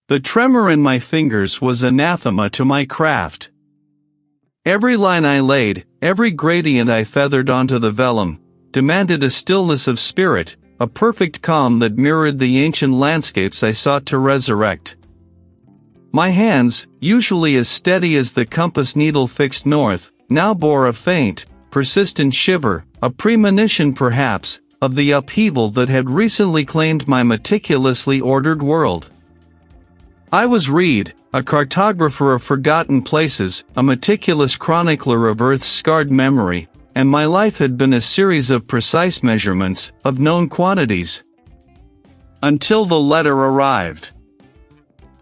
The tremor in my fingers was anathema to my craft. Every line I laid, every gradient I feathered onto the vellum, demanded a stillness of spirit, a perfect calm that mirrored the ancient landscapes I sought to resurrect. My hands, usually as steady as the compass needle fixed north, now bore a faint, persistent shiver, a premonition perhaps, of the upheaval that had recently claimed my meticulously ordered world. I was Reid, a cartographer of forgotten places, a meticulous chronicler of Earth's scarred memory, and my life had been a series of precise measurements, of known quantities. Until the letter arrived.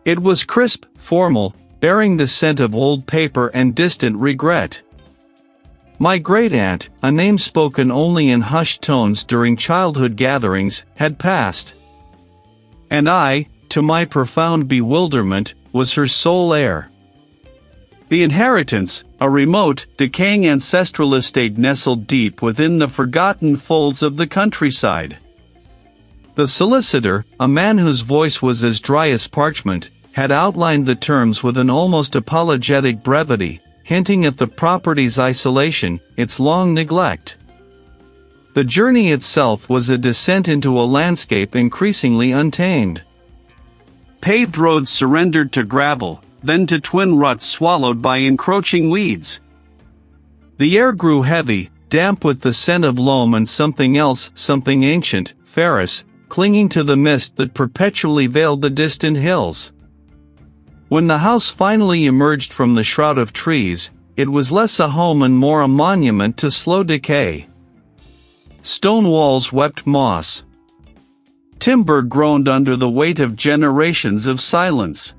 It was crisp, formal, bearing the scent of old paper and distant regret. My great-aunt, a name spoken only in hushed tones during childhood gatherings, had passed. And I, to my profound bewilderment, was her sole heir. The inheritance, a remote, decaying ancestral estate nestled deep within the forgotten folds of the countryside. The solicitor, a man whose voice was as dry as parchment, had outlined the terms with an almost apologetic brevity, hinting at the property's isolation, its long neglect. The journey itself was a descent into a landscape increasingly untamed. Paved roads surrendered to gravel, then to twin ruts swallowed by encroaching weeds. The air grew heavy, damp with the scent of loam and something else, something ancient, ferrous, clinging to the mist that perpetually veiled the distant hills. When the house finally emerged from the shroud of trees, it was less a home and more a monument to slow decay. Stone walls wept moss. Timber groaned under the weight of generations of silence.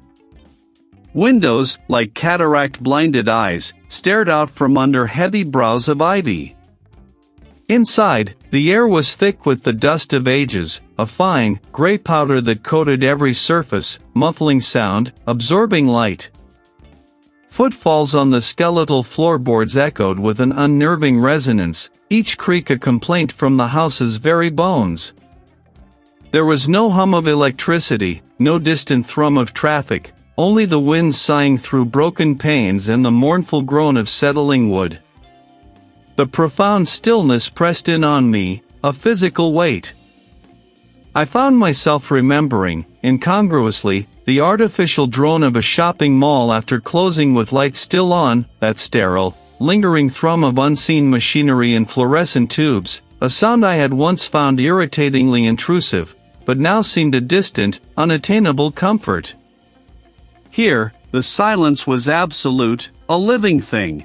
Windows, like cataract-blinded eyes, stared out from under heavy brows of ivy. Inside, the air was thick with the dust of ages, a fine, gray powder that coated every surface, muffling sound, absorbing light. Footfalls on the skeletal floorboards echoed with an unnerving resonance, each creak a complaint from the house's very bones. There was no hum of electricity, no distant thrum of traffic, only the wind sighing through broken panes and the mournful groan of settling wood. The profound stillness pressed in on me, a physical weight. I found myself remembering, incongruously, the artificial drone of a shopping mall after closing with lights still on, that sterile, lingering thrum of unseen machinery in fluorescent tubes, a sound I had once found irritatingly intrusive, but now seemed a distant, unattainable comfort. Here, the silence was absolute, a living thing.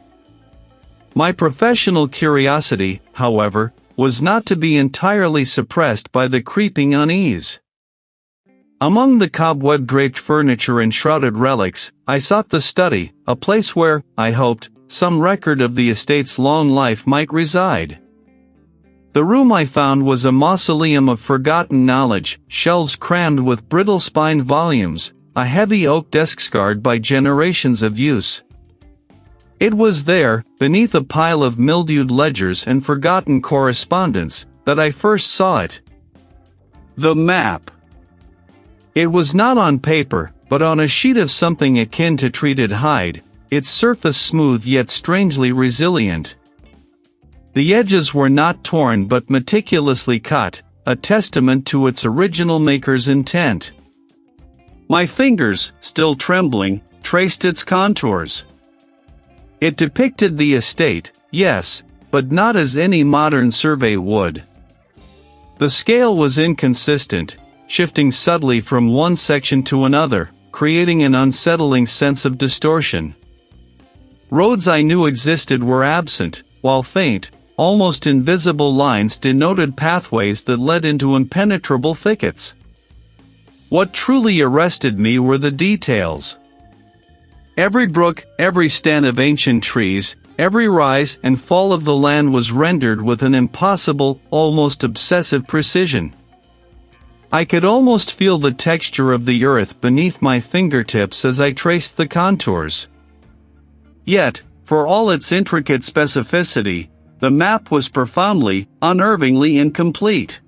My professional curiosity, however, was not to be entirely suppressed by the creeping unease. Among the cobweb-draped furniture and shrouded relics, I sought the study, a place where, I hoped, some record of the estate's long life might reside. The room I found was a mausoleum of forgotten knowledge, shelves crammed with brittle-spined volumes, a heavy oak desk scarred by generations of use. It was there, beneath a pile of mildewed ledgers and forgotten correspondence, that I first saw it. The map. It was not on paper, but on a sheet of something akin to treated hide, its surface smooth yet strangely resilient. The edges were not torn but meticulously cut, a testament to its original maker's intent. My fingers, still trembling, traced its contours. It depicted the estate, yes, but not as any modern survey would. The scale was inconsistent, shifting subtly from one section to another, creating an unsettling sense of distortion. Roads I knew existed were absent, while faint, almost invisible lines denoted pathways that led into impenetrable thickets. What truly arrested me were the details. Every brook, every stand of ancient trees, every rise and fall of the land was rendered with an impossible, almost obsessive precision. I could almost feel the texture of the earth beneath my fingertips as I traced the contours. Yet, for all its intricate specificity, the map was profoundly, unnervingly incomplete.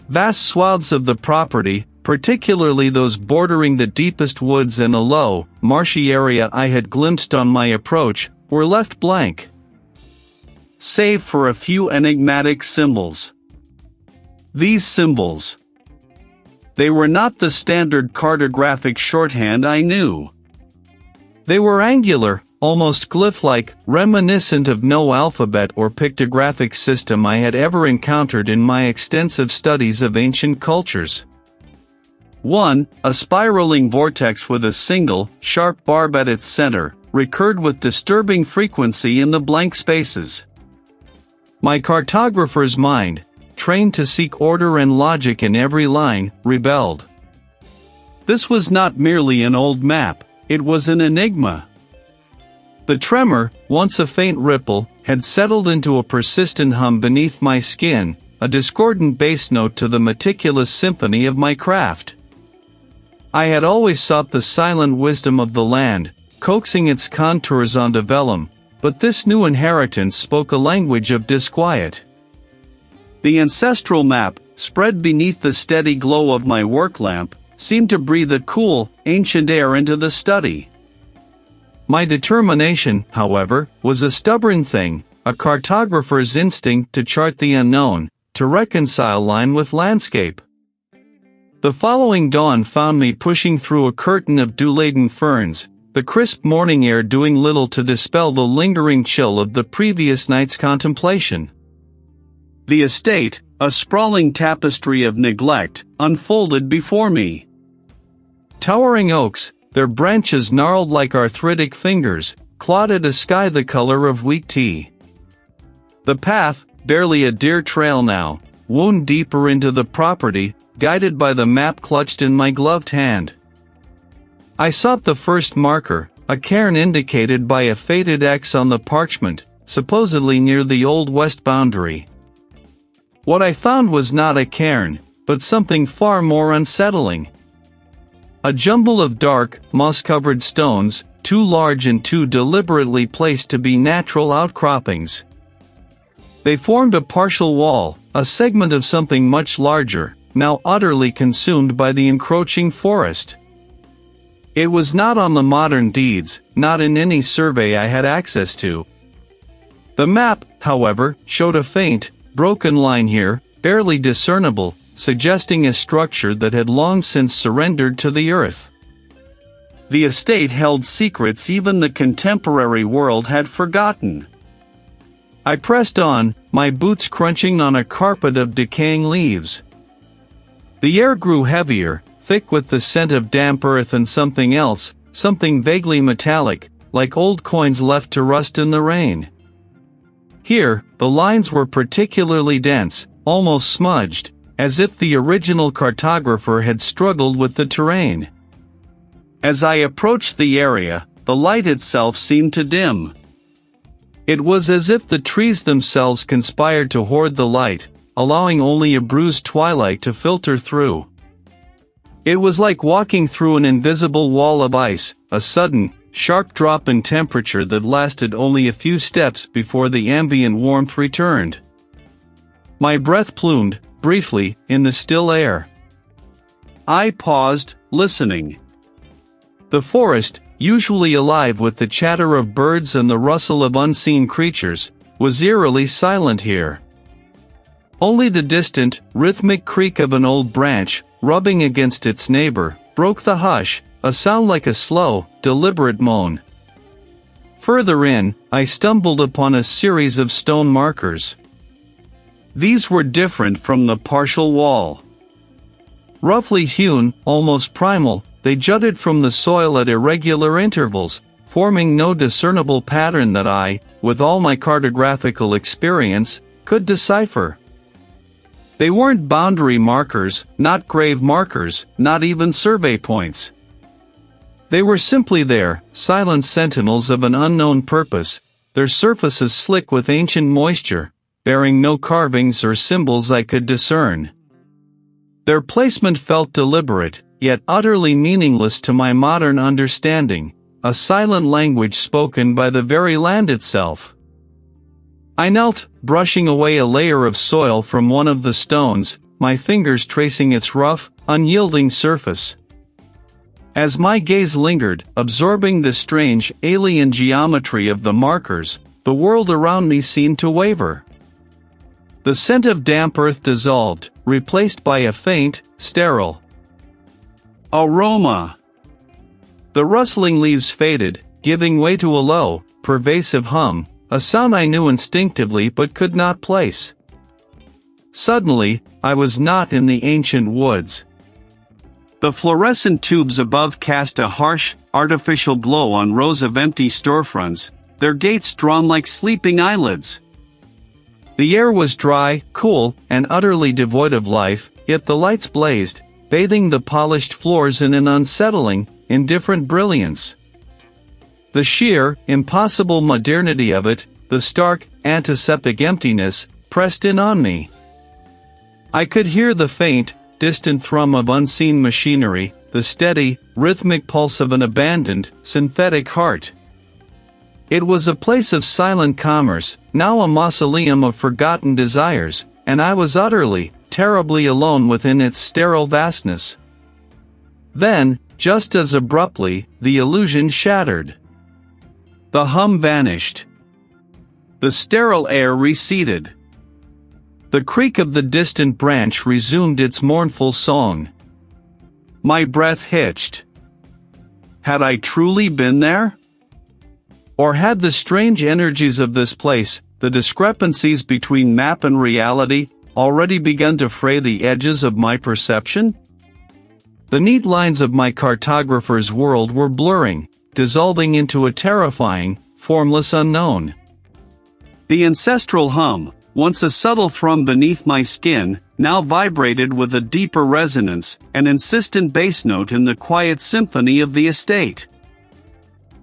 Vast swaths of the property, particularly those bordering the deepest woods and a low, marshy area I had glimpsed on my approach, were left blank, save for a few enigmatic symbols. These symbols. They were not the standard cartographic shorthand I knew. They were angular, almost glyph-like, reminiscent of no alphabet or pictographic system I had ever encountered in my extensive studies of ancient cultures. 1. A spiraling vortex with a single, sharp barb at its center, recurred with disturbing frequency in the blank spaces. My cartographer's mind, trained to seek order and logic in every line, rebelled. This was not merely an old map, it was an enigma. The tremor, once a faint ripple, had settled into a persistent hum beneath my skin, a discordant bass note to the meticulous symphony of my craft. I had always sought the silent wisdom of the land, coaxing its contours onto vellum, but this new inheritance spoke a language of disquiet. The ancestral map, spread beneath the steady glow of my work lamp, seemed to breathe a cool, ancient air into the study. My determination, however, was a stubborn thing, a cartographer's instinct to chart the unknown, to reconcile line with landscape. The following dawn found me pushing through a curtain of dew-laden ferns, the crisp morning air doing little to dispel the lingering chill of the previous night's contemplation. The estate, a sprawling tapestry of neglect, unfolded before me. Towering oaks, their branches gnarled like arthritic fingers, clotted a sky the color of weak tea. The path, barely a deer trail now, wound deeper into the property, guided by the map clutched in my gloved hand. I sought the first marker, a cairn indicated by a faded X on the parchment, supposedly near the old west boundary. What I found was not a cairn, but something far more unsettling. A jumble of dark, moss-covered stones, too large and too deliberately placed to be natural outcroppings. They formed a partial wall, a segment of something much larger, now utterly consumed by the encroaching forest. It was not on the modern deeds, not in any survey I had access to. The map, however, showed a faint, broken line here, barely discernible, suggesting a structure that had long since surrendered to the earth. The estate held secrets even the contemporary world had forgotten. I pressed on, my boots crunching on a carpet of decaying leaves. The air grew heavier, thick with the scent of damp earth and something else, something vaguely metallic, like old coins left to rust in the rain. Here, the lines were particularly dense, almost smudged, as if the original cartographer had struggled with the terrain. As I approached the area, the light itself seemed to dim. It was as if the trees themselves conspired to hoard the light, allowing only a bruised twilight to filter through. It was like walking through an invisible wall of ice, a sudden, sharp drop in temperature that lasted only a few steps before the ambient warmth returned. My breath plumed, briefly, in the still air. I paused, listening. The forest, usually alive with the chatter of birds and the rustle of unseen creatures, was eerily silent here. Only the distant, rhythmic creak of an old branch, rubbing against its neighbor, broke the hush, a sound like a slow, deliberate moan. Further in, I stumbled upon a series of stone markers. These were different from the partial wall. Roughly hewn, almost primal, they jutted from the soil at irregular intervals, forming no discernible pattern that I, with all my cartographical experience, could decipher. They weren't boundary markers, not grave markers, not even survey points. They were simply there, silent sentinels of an unknown purpose, their surfaces slick with ancient moisture, bearing no carvings or symbols I could discern. Their placement felt deliberate, yet utterly meaningless to my modern understanding, a silent language spoken by the very land itself. I knelt, brushing away a layer of soil from one of the stones, my fingers tracing its rough, unyielding surface. As my gaze lingered, absorbing the strange, alien geometry of the markers, the world around me seemed to waver. The scent of damp earth dissolved, replaced by a faint, sterile aroma. The rustling leaves faded, giving way to a low, pervasive hum, a sound I knew instinctively but could not place. Suddenly, I was not in the ancient woods. The fluorescent tubes above cast a harsh, artificial glow on rows of empty storefronts, their gates drawn like sleeping eyelids. The air was dry, cool, and utterly devoid of life, yet the lights blazed, bathing the polished floors in an unsettling, indifferent brilliance. The sheer, impossible modernity of it, the stark, antiseptic emptiness, pressed in on me. I could hear the faint, distant thrum of unseen machinery, the steady, rhythmic pulse of an abandoned, synthetic heart. It was a place of silent commerce, now a mausoleum of forgotten desires, and I was utterly, terribly alone within its sterile vastness. Then, just as abruptly, the illusion shattered. The hum vanished. The sterile air receded. The creak of the distant branch resumed its mournful song. My breath hitched. Had I truly been there? Or had the strange energies of this place, the discrepancies between map and reality, already begun to fray the edges of my perception? The neat lines of my cartographer's world were blurring, dissolving into a terrifying, formless unknown. The ancestral hum, once a subtle thrum beneath my skin, now vibrated with a deeper resonance, an insistent bass note in the quiet symphony of the estate.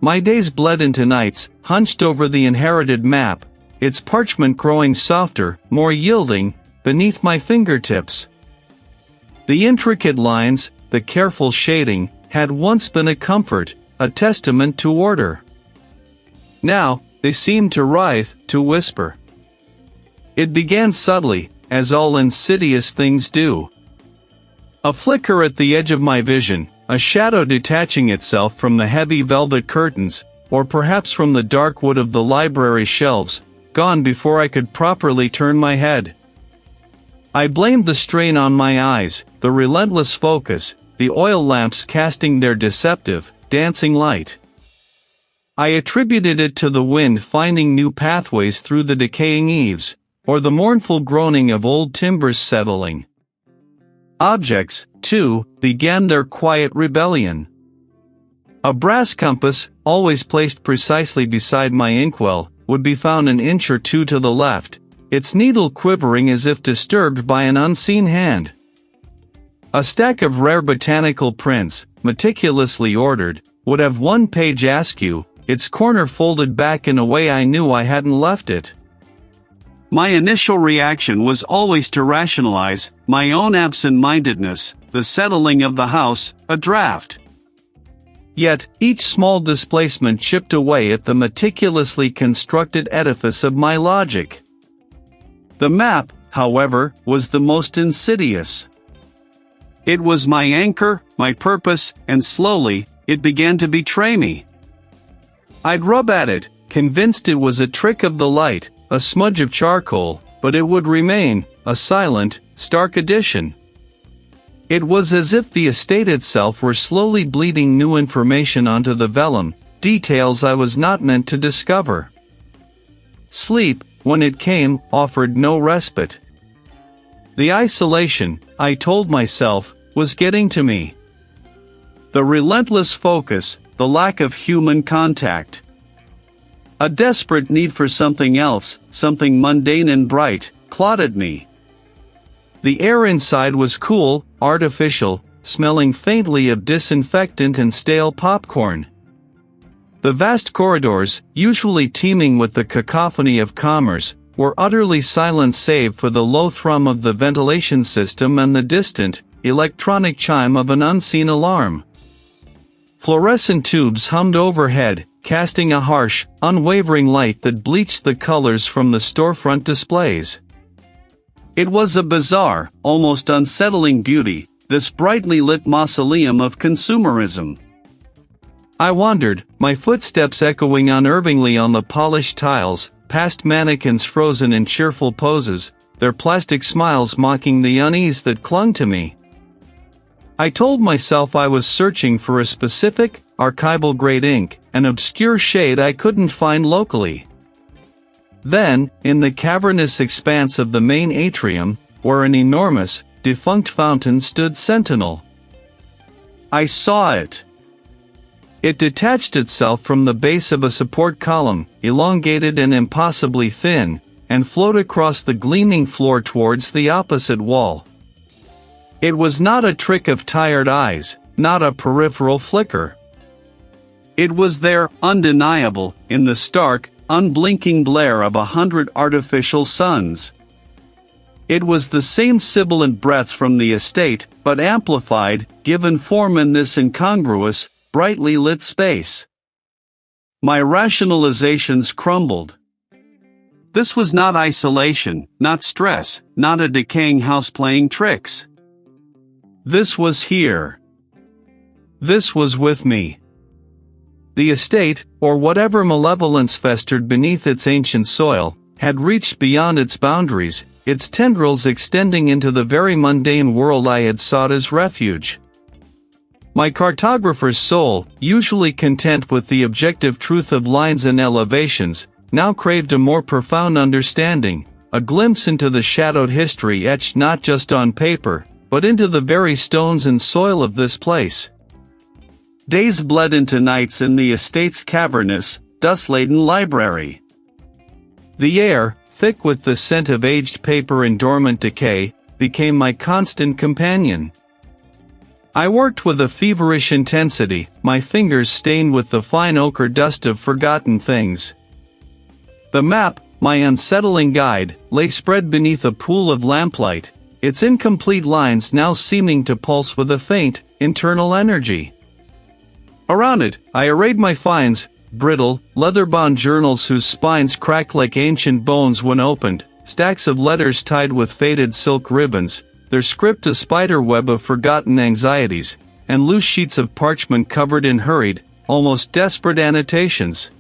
My days bled into nights, hunched over the inherited map, its parchment growing softer, more yielding, beneath my fingertips. The intricate lines, the careful shading, had once been a comfort, a testament to order. Now, they seemed to writhe, to whisper. It began subtly, as all insidious things do. A flicker at the edge of my vision, a shadow detaching itself from the heavy velvet curtains, or perhaps from the dark wood of the library shelves, gone before I could properly turn my head. I blamed the strain on my eyes, the relentless focus, the oil lamps casting their deceptive, dancing light. I attributed it to the wind finding new pathways through the decaying eaves, or the mournful groaning of old timbers settling. Objects, too, began their quiet rebellion. A brass compass, always placed precisely beside my inkwell, would be found an inch or two to the left, its needle quivering as if disturbed by an unseen hand. A stack of rare botanical prints, meticulously ordered, would have one page askew, its corner folded back in a way I knew I hadn't left it. My initial reaction was always to rationalize my own absent-mindedness, the settling of the house, a draft. Yet, each small displacement chipped away at the meticulously constructed edifice of my logic. The map, however, was the most insidious. It was my anchor, my purpose, and slowly, it began to betray me. I'd rub at it, convinced it was a trick of the light, a smudge of charcoal, but it would remain, a silent, stark addition. It was as if the estate itself were slowly bleeding new information onto the vellum, details I was not meant to discover. Sleep, when it came, offered no respite. The isolation, I told myself, was getting to me. The relentless focus, the lack of human contact. A desperate need for something else, something mundane and bright, clotted me. The air inside was cool, artificial, smelling faintly of disinfectant and stale popcorn. The vast corridors, usually teeming with the cacophony of commerce, were utterly silent save for the low thrum of the ventilation system and the distant, electronic chime of an unseen alarm. Fluorescent tubes hummed overhead, casting a harsh, unwavering light that bleached the colors from the storefront displays. It was a bizarre, almost unsettling beauty, this brightly lit mausoleum of consumerism. I wandered, my footsteps echoing unnervingly on the polished tiles, past mannequins frozen in cheerful poses, their plastic smiles mocking the unease that clung to me. I told myself I was searching for a specific, archival-grade ink, an obscure shade I couldn't find locally. Then, in the cavernous expanse of the main atrium, where an enormous, defunct fountain stood sentinel, I saw it. It detached itself from the base of a support column, elongated and impossibly thin, and flowed across the gleaming floor towards the opposite wall. It was not a trick of tired eyes, not a peripheral flicker. It was there, undeniable, in the stark, unblinking glare of 100 artificial suns. It was the same sibilant breath from the estate, but amplified, given form in this incongruous, brightly lit space. My rationalizations crumbled. This was not isolation, not stress, not a decaying house playing tricks. This was here. This was with me. The estate, or whatever malevolence festered beneath its ancient soil, had reached beyond its boundaries, its tendrils extending into the very mundane world I had sought as refuge. My cartographer's soul, usually content with the objective truth of lines and elevations, now craved a more profound understanding, a glimpse into the shadowed history etched not just on paper, but into the very stones and soil of this place. Days bled into nights in the estate's cavernous, dust-laden library. The air, thick with the scent of aged paper and dormant decay, became my constant companion. I worked with a feverish intensity, my fingers stained with the fine ochre dust of forgotten things. The map, my unsettling guide, lay spread beneath a pool of lamplight, its incomplete lines now seeming to pulse with a faint, internal energy. Around it, I arrayed my finds, brittle, leather-bound journals whose spines cracked like ancient bones when opened, stacks of letters tied with faded silk ribbons, their script a spiderweb of forgotten anxieties, and loose sheets of parchment covered in hurried, almost desperate annotations.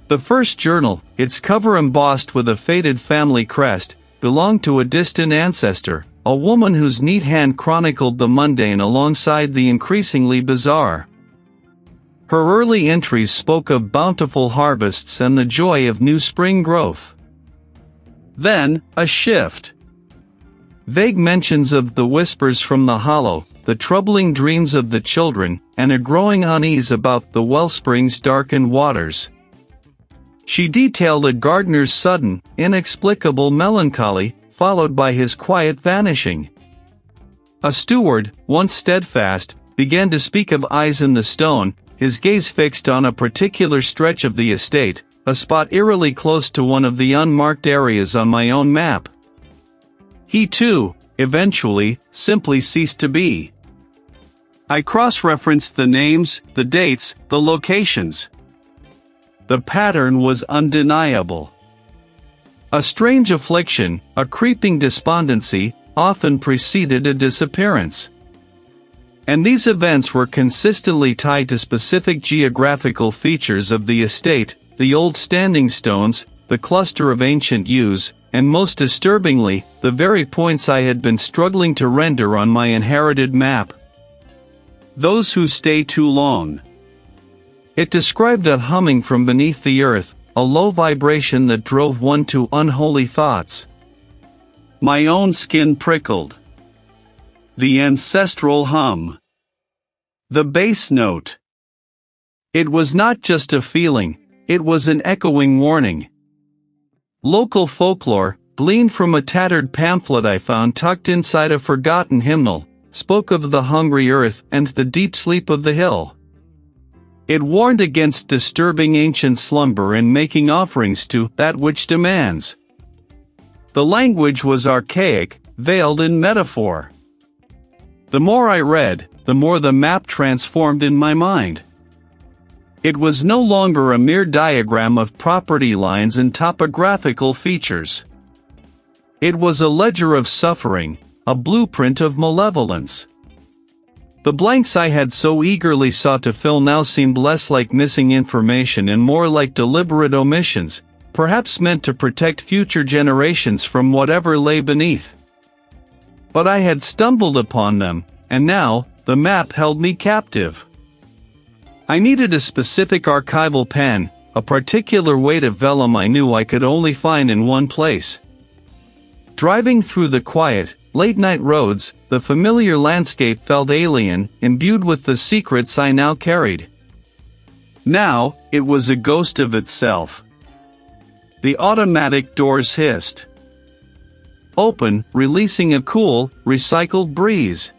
The first journal, its cover embossed with a faded family crest, belonged to a distant ancestor, a woman whose neat hand chronicled the mundane alongside the increasingly bizarre. Her early entries spoke of bountiful harvests and the joy of new spring growth. Then, a shift. Vague mentions of the whispers from the hollow, the troubling dreams of the children, and a growing unease about the wellspring's darkened waters. She detailed a gardener's sudden, inexplicable melancholy, followed by his quiet vanishing. A steward, once steadfast, began to speak of eyes in the stone, his gaze fixed on a particular stretch of the estate, a spot eerily close to one of the unmarked areas on my own map. He too, eventually, simply ceased to be. I cross-referenced the names, the dates, the locations. The pattern was undeniable. A strange affliction, a creeping despondency, often preceded a disappearance. And these events were consistently tied to specific geographical features of the estate, the old standing stones, the cluster of ancient yews, and most disturbingly, the very points I had been struggling to render on my inherited map. Those who stay too long. It described a humming from beneath the earth, a low vibration that drove one to unholy thoughts. My own skin prickled. The ancestral hum. The bass note. It was not just a feeling, it was an echoing warning. Local folklore, gleaned from a tattered pamphlet I found tucked inside a forgotten hymnal, spoke of the hungry earth and the deep sleep of the hill. It warned against disturbing ancient slumber and making offerings to that which demands. The language was archaic, veiled in metaphor. The more I read, the more the map transformed in my mind. It was no longer a mere diagram of property lines and topographical features. It was a ledger of suffering, a blueprint of malevolence. The blanks I had so eagerly sought to fill now seemed less like missing information and more like deliberate omissions, perhaps meant to protect future generations from whatever lay beneath. But I had stumbled upon them, and now, the map held me captive. I needed a specific archival pen, a particular weight of vellum I knew I could only find in one place. Driving through the quiet, late-night roads, the familiar landscape felt alien, imbued with the secrets I now carried. Now, it was a ghost of itself. The automatic doors hissed open, releasing a cool, recycled breeze.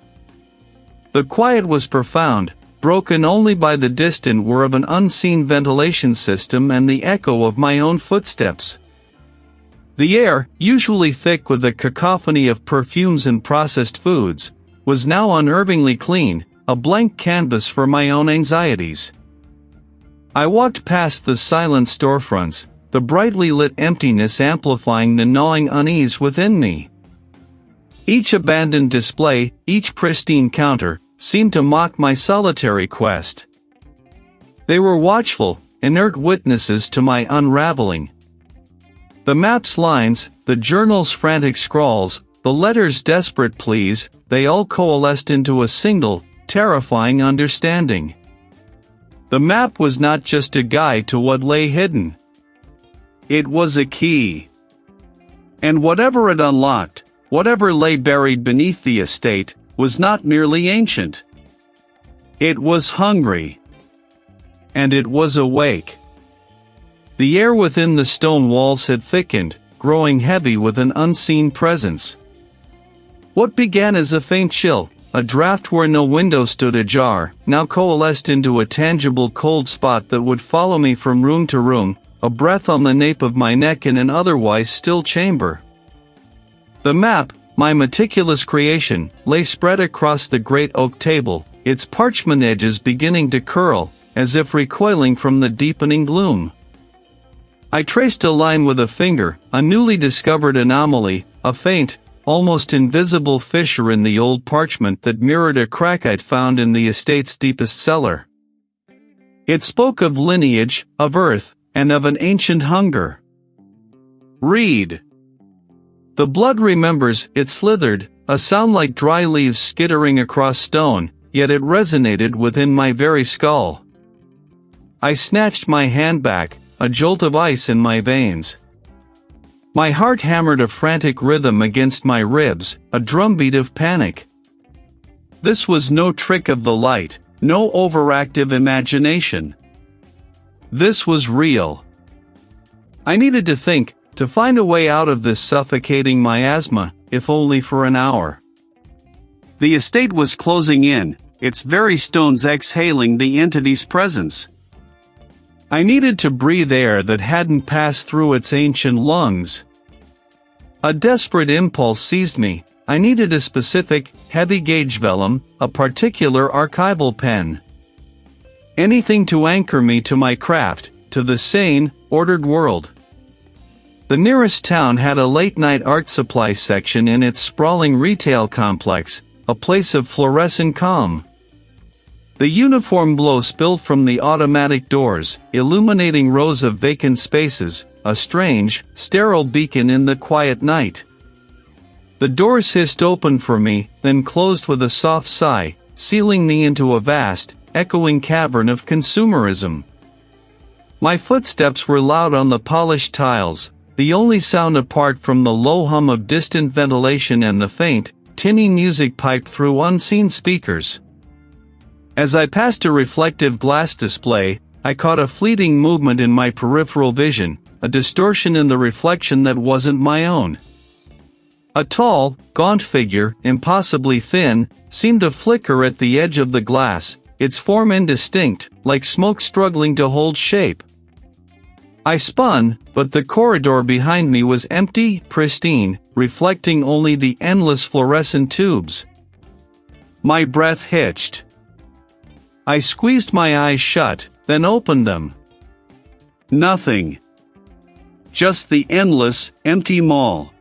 The quiet was profound, broken only by the distant whir of an unseen ventilation system and the echo of my own footsteps. The air, usually thick with a cacophony of perfumes and processed foods, was now unnervingly clean, a blank canvas for my own anxieties. I walked past the silent storefronts, the brightly lit emptiness amplifying the gnawing unease within me. Each abandoned display, each pristine counter, seemed to mock my solitary quest. They were watchful, inert witnesses to my unraveling. The map's lines, the journal's frantic scrawls, the letter's desperate pleas, they all coalesced into a single, terrifying understanding. The map was not just a guide to what lay hidden. It was a key. And whatever it unlocked, whatever lay buried beneath the estate, was not merely ancient. It was hungry. And it was awake. The air within the stone walls had thickened, growing heavy with an unseen presence. What began as a faint chill, a draft where no window stood ajar, now coalesced into a tangible cold spot that would follow me from room to room, a breath on the nape of my neck in an otherwise still chamber. The map, my meticulous creation, lay spread across the great oak table, its parchment edges beginning to curl, as if recoiling from the deepening gloom. I traced a line with a finger, a newly discovered anomaly, a faint, almost invisible fissure in the old parchment that mirrored a crack I'd found in the estate's deepest cellar. It spoke of lineage, of earth, and of an ancient hunger. Reid. The blood remembers, it slithered, a sound like dry leaves skittering across stone, yet it resonated within my very skull. I snatched my hand back, a jolt of ice in my veins. My heart hammered a frantic rhythm against my ribs, a drumbeat of panic. This was no trick of the light, no overactive imagination. This was real. I needed to think, to find a way out of this suffocating miasma, if only for an hour. The estate was closing in, its very stones exhaling the entity's presence. I needed to breathe air that hadn't passed through its ancient lungs. A desperate impulse seized me. I needed a specific, heavy-gauge vellum, a particular archival pen. Anything to anchor me to my craft, to the sane, ordered world. The nearest town had a late-night art supply section in its sprawling retail complex, a place of fluorescent calm. The uniform glow spilled from the automatic doors, illuminating rows of vacant spaces, a strange, sterile beacon in the quiet night. The doors hissed open for me, then closed with a soft sigh, sealing me into a vast, echoing cavern of consumerism. My footsteps were loud on the polished tiles, the only sound apart from the low hum of distant ventilation and the faint, tinny music piped through unseen speakers. As I passed a reflective glass display, I caught a fleeting movement in my peripheral vision, a distortion in the reflection that wasn't my own. A tall, gaunt figure, impossibly thin, seemed to flicker at the edge of the glass, its form indistinct, like smoke struggling to hold shape. I spun, but the corridor behind me was empty, pristine, reflecting only the endless fluorescent tubes. My breath hitched. I squeezed my eyes shut, then opened them. Nothing. Just the endless, empty mall.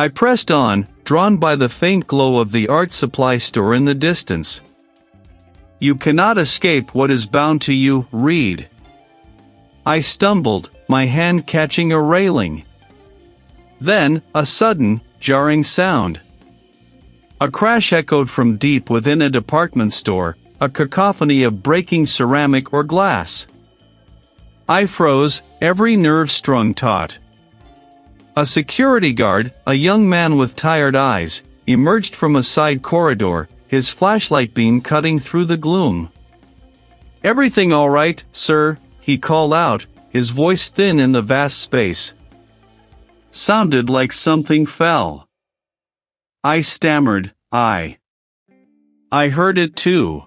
I pressed on, drawn by the faint glow of the art supply store in the distance. You cannot escape what is bound to you, Reid. I stumbled, my hand catching a railing. Then, a sudden, jarring sound. A crash echoed from deep within a department store, a cacophony of breaking ceramic or glass. I froze, every nerve strung taut. A security guard, a young man with tired eyes, emerged from a side corridor, his flashlight beam cutting through the gloom. "Everything all right, sir?" he called out, his voice thin in the vast space. Sounded like something fell. I stammered, I heard it too.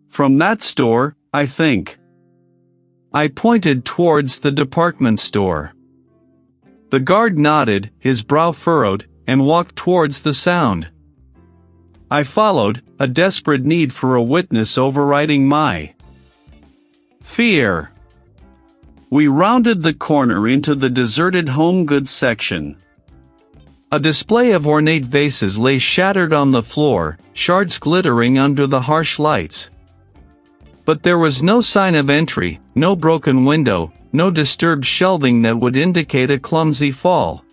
From that store, I think. I pointed towards the department store. The guard nodded, his brow furrowed, and walked towards the sound. I followed, a desperate need for a witness overriding my fear. We rounded the corner into the deserted home goods section. A display of ornate vases lay shattered on the floor, shards glittering under the harsh lights. But there was no sign of entry, no broken window, no disturbed shelving that would indicate a clumsy fall.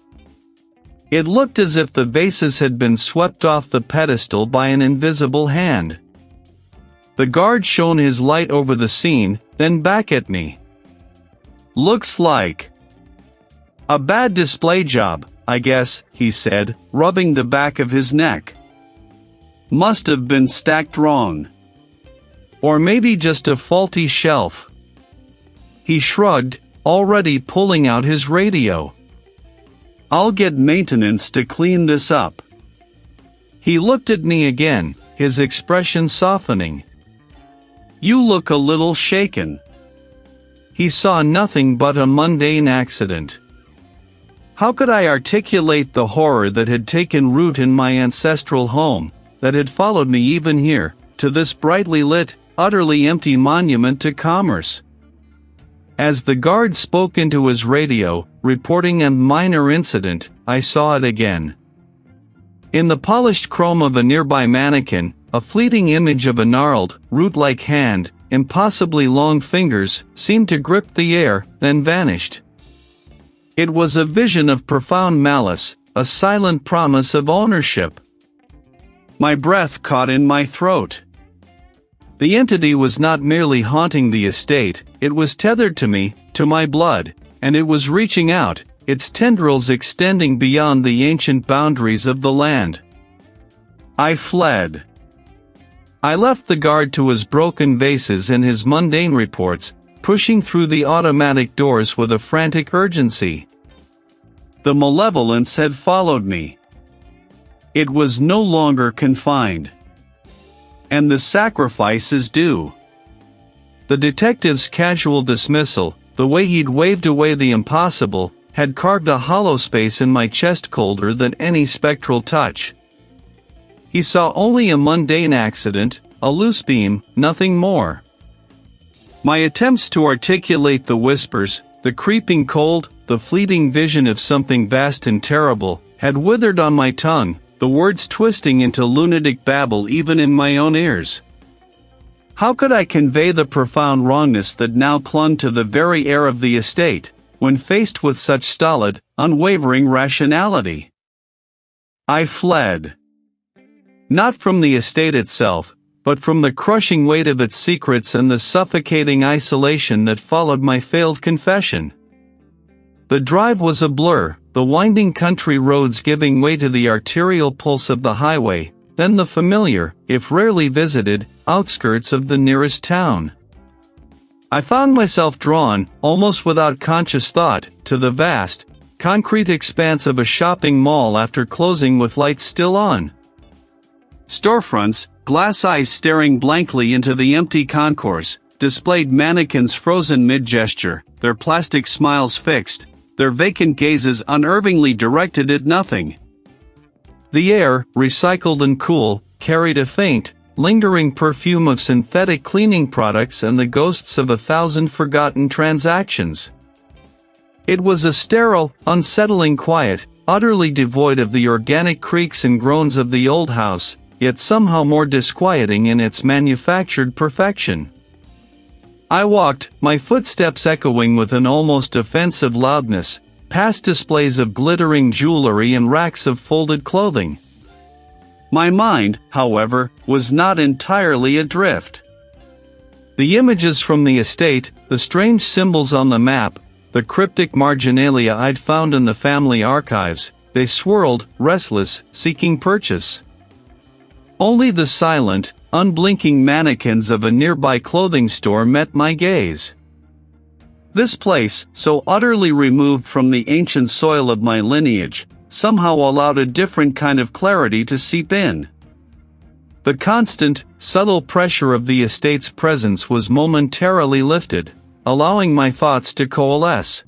It looked as if the vases had been swept off the pedestal by an invisible hand. The guard shone his light over the scene, then back at me. "Looks like a bad display job, I guess," he said, rubbing the back of his neck. "Must have been stacked wrong. Or maybe just a faulty shelf." He shrugged, already pulling out his radio. "I'll get maintenance to clean this up." He looked at me again, his expression softening. "You look a little shaken." He saw nothing but a mundane accident. How could I articulate the horror that had taken root in my ancestral home, that had followed me even here, to this brightly lit, utterly empty monument to commerce? As the guard spoke into his radio, reporting a minor incident, I saw it again. In the polished chrome of a nearby mannequin, a fleeting image of a gnarled, root-like hand, impossibly long fingers, seemed to grip the air, then vanished. It was a vision of profound malice, a silent promise of ownership. My breath caught in my throat. The entity was not merely haunting the estate, it was tethered to me, to my blood, and it was reaching out, its tendrils extending beyond the ancient boundaries of the land. I fled. I left the guard to his broken vases and his mundane reports, pushing through the automatic doors with a frantic urgency. The malevolence had followed me. It was no longer confined. And the sacrifice is due. The detective's casual dismissal, the way he'd waved away the impossible, had carved a hollow space in my chest colder than any spectral touch. He saw only a mundane accident, a loose beam, nothing more. My attempts to articulate the whispers, the creeping cold, the fleeting vision of something vast and terrible, had withered on my tongue, the words twisting into lunatic babble even in my own ears. How could I convey the profound wrongness that now clung to the very air of the estate, when faced with such stolid, unwavering rationality? I fled. Not from the estate itself, but from the crushing weight of its secrets and the suffocating isolation that followed my failed confession. The drive was a blur, the winding country roads giving way to the arterial pulse of the highway, then the familiar, if rarely visited, outskirts of the nearest town. I found myself drawn, almost without conscious thought, to the vast, concrete expanse of a shopping mall after closing with lights still on. Storefronts, glass eyes staring blankly into the empty concourse, displayed mannequins frozen mid-gesture, their plastic smiles fixed, their vacant gazes unervingly directed at nothing. The air, recycled and cool, carried a faint, lingering perfume of synthetic cleaning products and the ghosts of 1,000 forgotten transactions. It was a sterile, unsettling quiet, utterly devoid of the organic creaks and groans of the old house, yet somehow more disquieting in its manufactured perfection. I walked, my footsteps echoing with an almost offensive loudness, past displays of glittering jewelry and racks of folded clothing. My mind, however, was not entirely adrift. The images from the estate, the strange symbols on the map, the cryptic marginalia I'd found in the family archives, they swirled, restless, seeking purchase. Only the silent, unblinking mannequins of a nearby clothing store met my gaze. This place, so utterly removed from the ancient soil of my lineage, somehow allowed a different kind of clarity to seep in. The constant, subtle pressure of the estate's presence was momentarily lifted, allowing my thoughts to coalesce.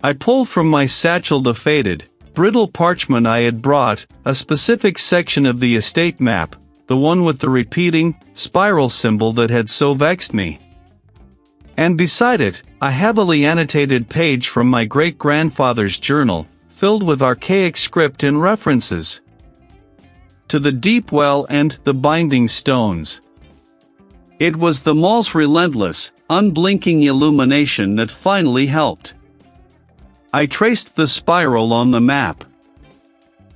I pulled from my satchel the faded, brittle parchment I had brought, a specific section of the estate map, the one with the repeating, spiral symbol that had so vexed me. And beside it, a heavily annotated page from my great-grandfather's journal, filled with archaic script and references to the deep well and the binding stones. It was the mall's relentless, unblinking illumination that finally helped. I traced the spiral on the map.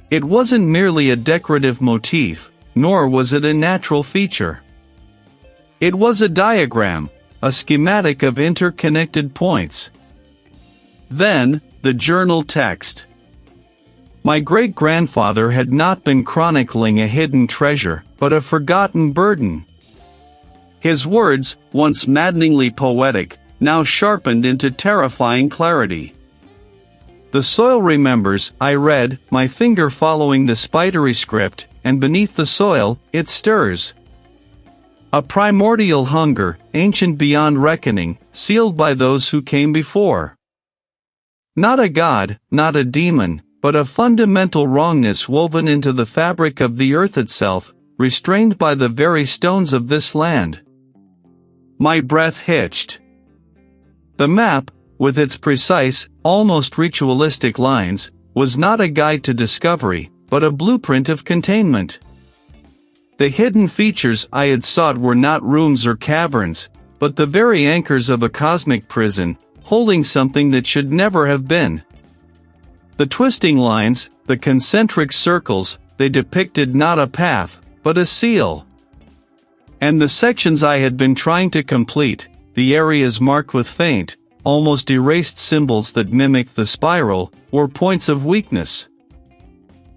It wasn't merely a decorative motif, nor was it a natural feature. It was a diagram, a schematic of interconnected points. Then, the journal text. My great-grandfather had not been chronicling a hidden treasure, but a forgotten burden. His words, once maddeningly poetic, now sharpened into terrifying clarity. The soil remembers, I read, my finger following the spidery script, and beneath the soil, it stirs. A primordial hunger, ancient beyond reckoning, sealed by those who came before. Not a god, not a demon, but a fundamental wrongness woven into the fabric of the earth itself, restrained by the very stones of this land. My breath hitched. The map, with its precise, almost ritualistic lines, was not a guide to discovery, but a blueprint of containment. The hidden features I had sought were not rooms or caverns, but the very anchors of a cosmic prison, holding something that should never have been. The twisting lines, the concentric circles, they depicted not a path, but a seal. And the sections I had been trying to complete, the areas marked with faint, almost erased symbols that mimicked the spiral, were points of weakness.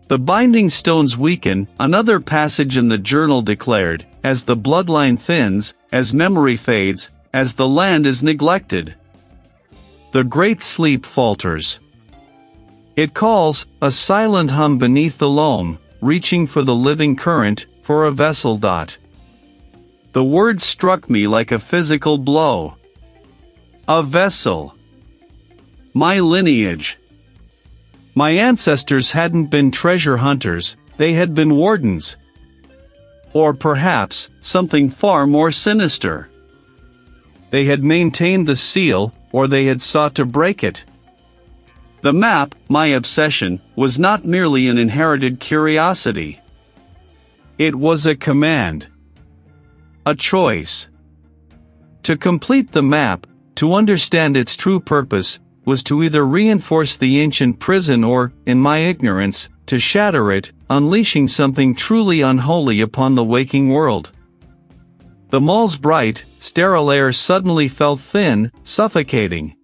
The binding stones weaken, another passage in the journal declared, as the bloodline thins, as memory fades, as the land is neglected. The great sleep falters. It calls, a silent hum beneath the loam, reaching for the living current, for a vessel. The words struck me like a physical blow. A vessel. My lineage. My ancestors hadn't been treasure hunters, they had been wardens. Or perhaps, something far more sinister. They had maintained the seal, or they had sought to break it. The map, my obsession, was not merely an inherited curiosity. It was a command. A choice. To complete the map, to understand its true purpose, was to either reinforce the ancient prison or, in my ignorance, to shatter it, unleashing something truly unholy upon the waking world. The mall's bright, sterile air suddenly felt thin, suffocating.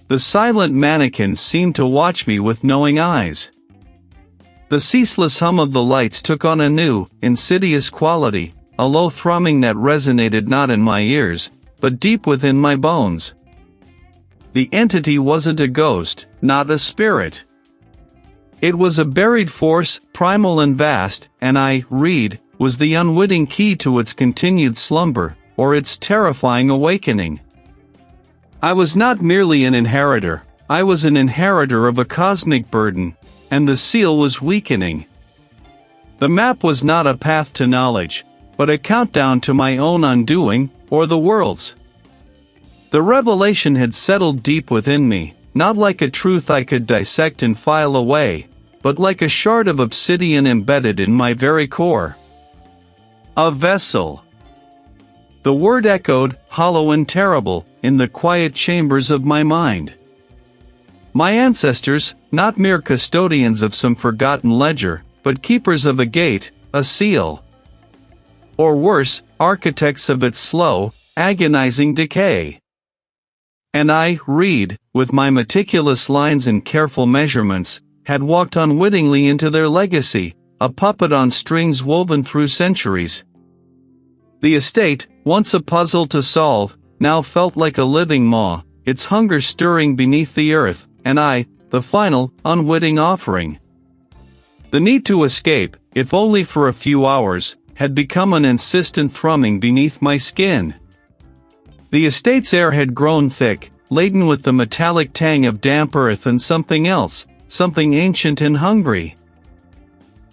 The silent mannequins seemed to watch me with knowing eyes. The ceaseless hum of the lights took on a new, insidious quality, a low thrumming that resonated not in my ears, but deep within my bones. The entity wasn't a ghost, not a spirit. It was a buried force, primal and vast, and I, Reid, was the unwitting key to its continued slumber, or its terrifying awakening. I was not merely an inheritor, I was an inheritor of a cosmic burden, and the seal was weakening. The map was not a path to knowledge, but a countdown to my own undoing, or the world's. The revelation had settled deep within me, not like a truth I could dissect and file away, but like a shard of obsidian embedded in my very core. A vessel. The word echoed, hollow and terrible, in the quiet chambers of my mind. My ancestors, not mere custodians of some forgotten ledger, but keepers of a gate, a seal. Or worse, architects of its slow, agonizing decay. And I, Reid, with my meticulous lines and careful measurements, had walked unwittingly into their legacy, a puppet on strings woven through centuries. The estate, once a puzzle to solve, now felt like a living maw, its hunger stirring beneath the earth, and I, the final, unwitting offering. The need to escape, if only for a few hours, had become an insistent thrumming beneath my skin. The estate's air had grown thick, laden with the metallic tang of damp earth and something else, something ancient and hungry.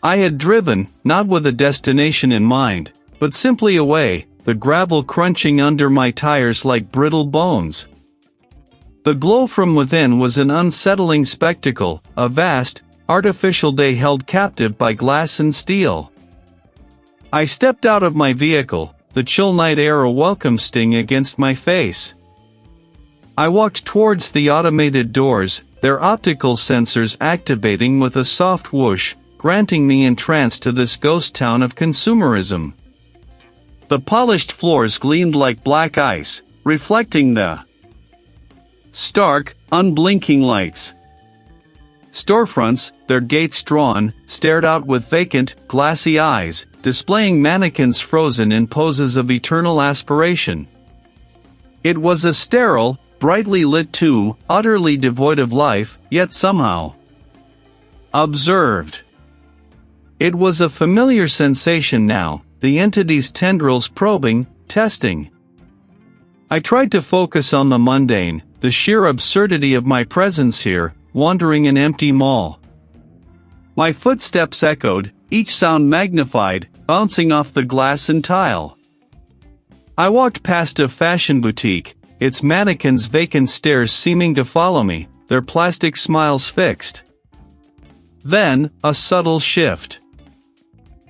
I had driven, not with a destination in mind, but simply away, the gravel crunching under my tires like brittle bones. The glow from within was an unsettling spectacle, a vast, artificial day held captive by glass and steel. I stepped out of my vehicle, the chill night air a welcome sting against my face. I walked towards the automated doors, their optical sensors activating with a soft whoosh, granting me entrance to this ghost town of consumerism. The polished floors gleamed like black ice, reflecting the stark, unblinking lights. Storefronts, their gates drawn, stared out with vacant, glassy eyes, displaying mannequins frozen in poses of eternal aspiration. It was a sterile, brightly lit tomb, utterly devoid of life, yet somehow observed. It was a familiar sensation now, the entity's tendrils probing, testing. I tried to focus on the mundane, the sheer absurdity of my presence here, wandering an empty mall. My footsteps echoed, each sound magnified, bouncing off the glass and tile. I walked past a fashion boutique, its mannequins' vacant stares seeming to follow me, their plastic smiles fixed. Then, a subtle shift.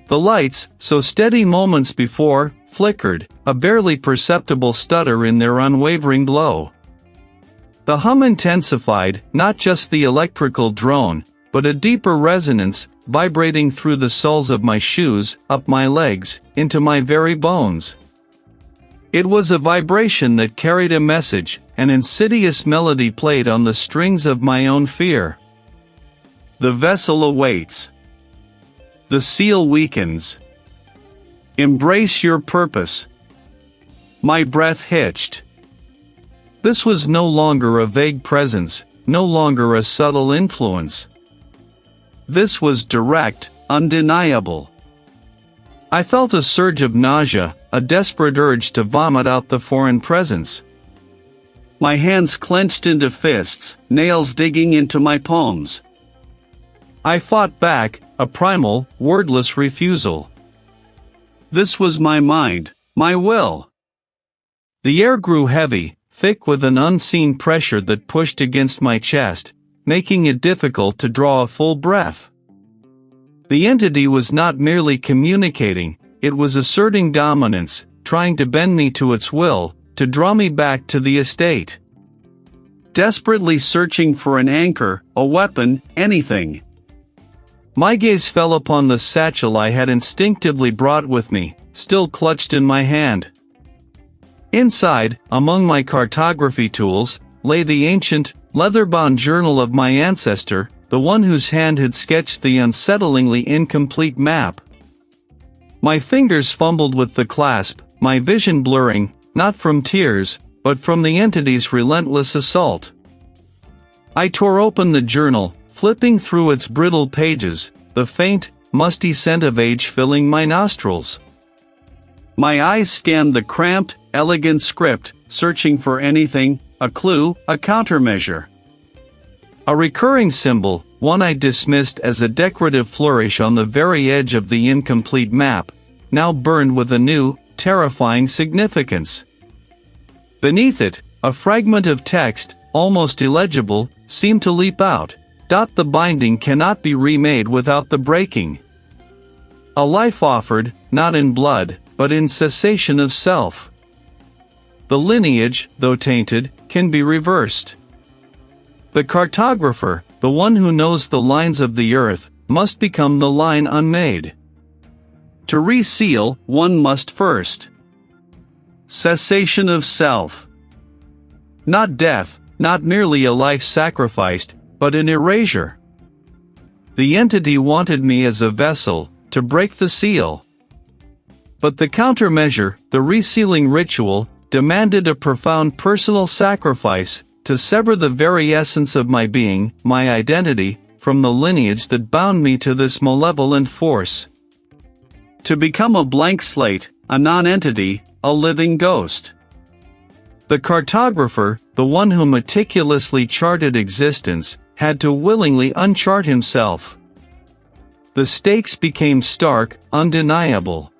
The lights, so steady moments before, flickered, a barely perceptible stutter in their unwavering glow. The hum intensified, not just the electrical drone, but a deeper resonance, vibrating through the soles of my shoes, up my legs, into my very bones. It was a vibration that carried a message, an insidious melody played on the strings of my own fear. The vessel awaits. The seal weakens. Embrace your purpose. My breath hitched. This was no longer a vague presence, no longer a subtle influence. This was direct, undeniable. I felt a surge of nausea, a desperate urge to vomit out the foreign presence. My hands clenched into fists, nails digging into my palms. I fought back, a primal, wordless refusal. This was my mind, my will. The air grew heavy, thick with an unseen pressure that pushed against my chest, making it difficult to draw a full breath. The entity was not merely communicating, it was asserting dominance, trying to bend me to its will, to draw me back to the estate. Desperately searching for an anchor, a weapon, anything. My gaze fell upon the satchel I had instinctively brought with me, still clutched in my hand. Inside, among my cartography tools, lay the ancient, leather-bound journal of my ancestor, the one whose hand had sketched the unsettlingly incomplete map. My fingers fumbled with the clasp, my vision blurring, not from tears, but from the entity's relentless assault. I tore open the journal, flipping through its brittle pages, the faint, musty scent of age filling my nostrils. My eyes scanned the cramped, elegant script, searching for anything, a clue, a countermeasure. A recurring symbol, one I dismissed as a decorative flourish on the very edge of the incomplete map, now burned with a new, terrifying significance. Beneath it, a fragment of text, almost illegible, seemed to leap out. The binding cannot be remade without the breaking. A life offered, not in blood, but in cessation of self. The lineage, though tainted, can be reversed. The cartographer, the one who knows the lines of the earth, must become the line unmade. To reseal, one must first. Cessation of self. Not death, not merely a life sacrificed, but an erasure. The entity wanted me as a vessel, to break the seal. But the countermeasure, the resealing ritual, demanded a profound personal sacrifice, to sever the very essence of my being, my identity, from the lineage that bound me to this malevolent force. To become a blank slate, a non-entity, a living ghost. The cartographer, the one who meticulously charted existence, had to willingly unchart himself. The stakes became stark, undeniable.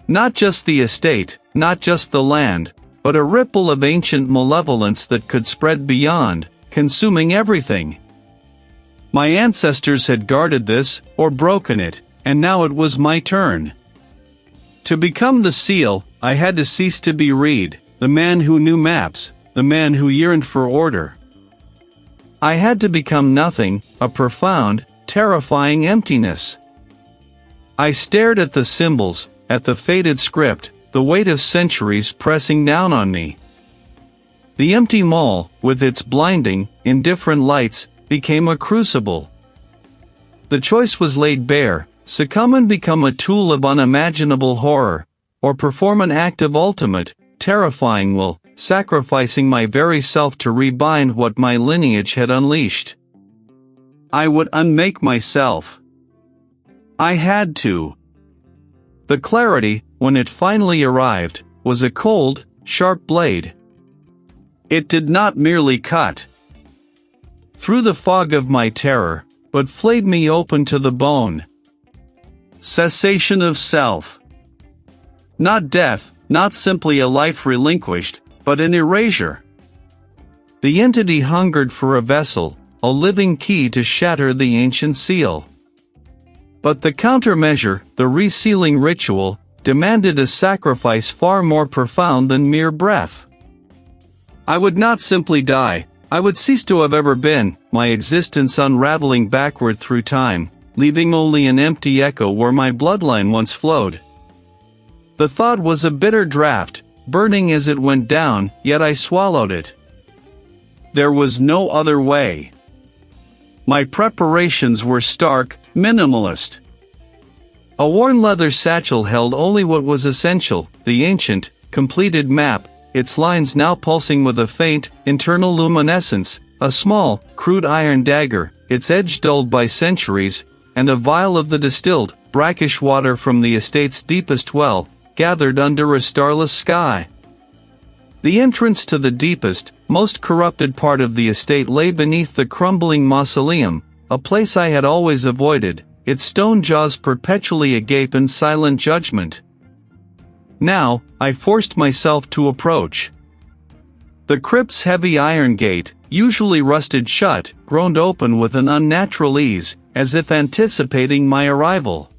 Not just the estate, not just the land, but a ripple of ancient malevolence that could spread beyond, consuming everything. My ancestors had guarded this, or broken it, and now it was my turn. To become the seal, I had to cease to be Reid, the man who knew maps, the man who yearned for order. I had to become nothing, a profound, terrifying emptiness. I stared at the symbols, at the faded script, the weight of centuries pressing down on me. The empty mall, with its blinding, indifferent lights, became a crucible. The choice was laid bare: succumb and become a tool of unimaginable horror, or perform an act of ultimate, terrifying will, sacrificing my very self to rebind what my lineage had unleashed. I would unmake myself. I had to. The clarity, when it finally arrived, was a cold, sharp blade. It did not merely cut through the fog of my terror, but flayed me open to the bone. Cessation of self. Not death, not simply a life relinquished, but an erasure. The entity hungered for a vessel, a living key to shatter the ancient seal. But the countermeasure, the resealing ritual, demanded a sacrifice far more profound than mere breath. I would not simply die, I would cease to have ever been, my existence unraveling backward through time, leaving only an empty echo where my bloodline once flowed. The thought was a bitter draught, burning as it went down, yet I swallowed it. There was no other way. My preparations were stark, minimalist. A worn leather satchel held only what was essential: the ancient, completed map, its lines now pulsing with a faint, internal luminescence, a small, crude iron dagger, its edge dulled by centuries, and a vial of the distilled, brackish water from the estate's deepest well, gathered under a starless sky. The entrance to the deepest, most corrupted part of the estate lay beneath the crumbling mausoleum, a place I had always avoided, its stone jaws perpetually agape in silent judgment. Now, I forced myself to approach. The crypt's heavy iron gate, usually rusted shut, groaned open with an unnatural ease, as if anticipating my arrival.